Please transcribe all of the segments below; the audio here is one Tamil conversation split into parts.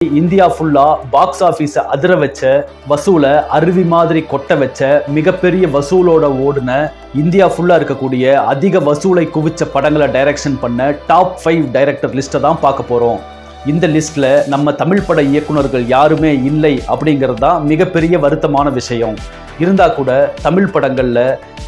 இந்தியா ஃபுல்லா பாக்ஸ் ஆபீஸ அதிர வச்ச, வசூல அருவி மாதிரி கொட்ட வச்ச, மிகப்பெரிய வசூலோட ஓடுன, இந்தியா ஃபுல்லா இருக்கக்கூடிய அதிக வசூலை குவிச்ச படங்களை டைரக்ஷன் பண்ண டாப் 5 டைரக்டர் லிஸ்ட்டை தான் பார்க்க போறோம். இந்த லிஸ்ட்ல நம்ம தமிழ் பட இயக்குனர்கள் யாருமே இல்லை அப்படிங்கிறது தான் மிகப்பெரிய வருத்தமான விஷயம். இருந்தா கூட தமிழ் படங்கள்ல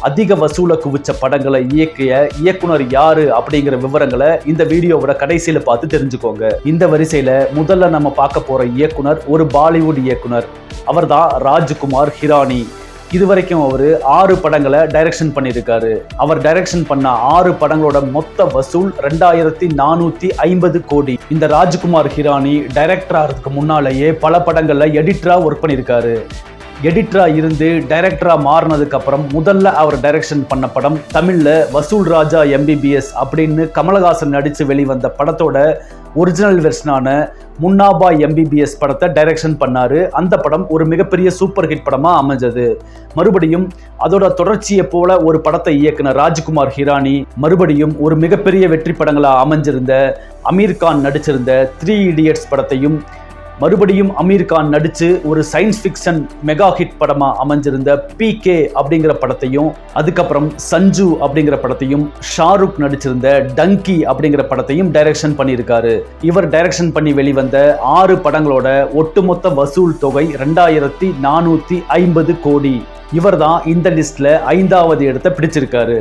அதிக வசூலை குவிச்ச படங்களை இயக்கிய இயக்குனர் யாரு அப்படிங்கிற விவரங்களை இந்த வீடியோவோட கடைசியில பார்த்து தெரிஞ்சுக்கோங்க. இந்த வரிசையில முதல்ல நம்ம பார்க்க போற இயக்குனர் ஒரு பாலிவுட் இயக்குனர். அவர் தான் ராஜ்குமார் ஹிரானி. இதுவரைக்கும் அவரு 6 படங்களை டைரக்ஷன் பண்ணியிருக்காரு. அவர் டைரக்ஷன் பண்ண 6 படங்களோட மொத்த வசூல் 2450 கோடி. இந்த ராஜ்குமார் ஹிரானி டைரக்டர் ஆகிறதுக்கு முன்னாலேயே பல படங்கள்ல எடிட்டரா ஒர்க் பண்ணியிருக்காரு. எடிட்டரா இருந்து டைரக்டரா மாறினதுக்கு அப்புறம் முதல்ல அவர் டைரக்ஷன் பண்ண படம் தமிழ்ல வசூல் ராஜா MBBS அப்படின்னு கமலஹாசன் நடிச்சு வெளிவந்த படத்தோட ஒரிஜினல் வெர்ஷனான முன்னாபா MBBS படத்தை டைரக்ஷன் பண்ணாரு. அந்த படம் ஒரு மிகப்பெரிய சூப்பர் ஹிட் படமா அமைஞ்சது. மறுபடியும் அதோட தொடர்ச்சியை போல ஒரு படத்தை இயக்குன ராஜ்குமார் ஹிரானி மறுபடியும் ஒரு மிகப்பெரிய வெற்றி படங்களா அமைஞ்சிருந்த அமீர் கான் நடிச்சிருந்த 3 Idiots படத்தையும், மறுபடியும் அமீர் கான் நடிச்சு ஒரு சயின்ஸ் ஃபிக்ஷன் மெகா ஹிட் படமா அமைஞ்சிருந்த PK அப்படிங்கிற படத்தையும், அதுக்கப்புறம் சஞ்சு அப்படிங்கிற படத்தையும், ஷாருக் நடிச்சிருந்த டங்கி அப்படிங்கிற படத்தையும் டைரக்ஷன் பண்ணியிருக்காரு. இவர் டைரக்ஷன் பண்ணி வெளிவந்த 6 படங்களோட ஒட்டுமொத்த வசூல் தொகை 2450 கோடி. இவர் தான் இந்த லிஸ்ட்ல 5வது இடத்தை பிடிச்சிருக்காரு.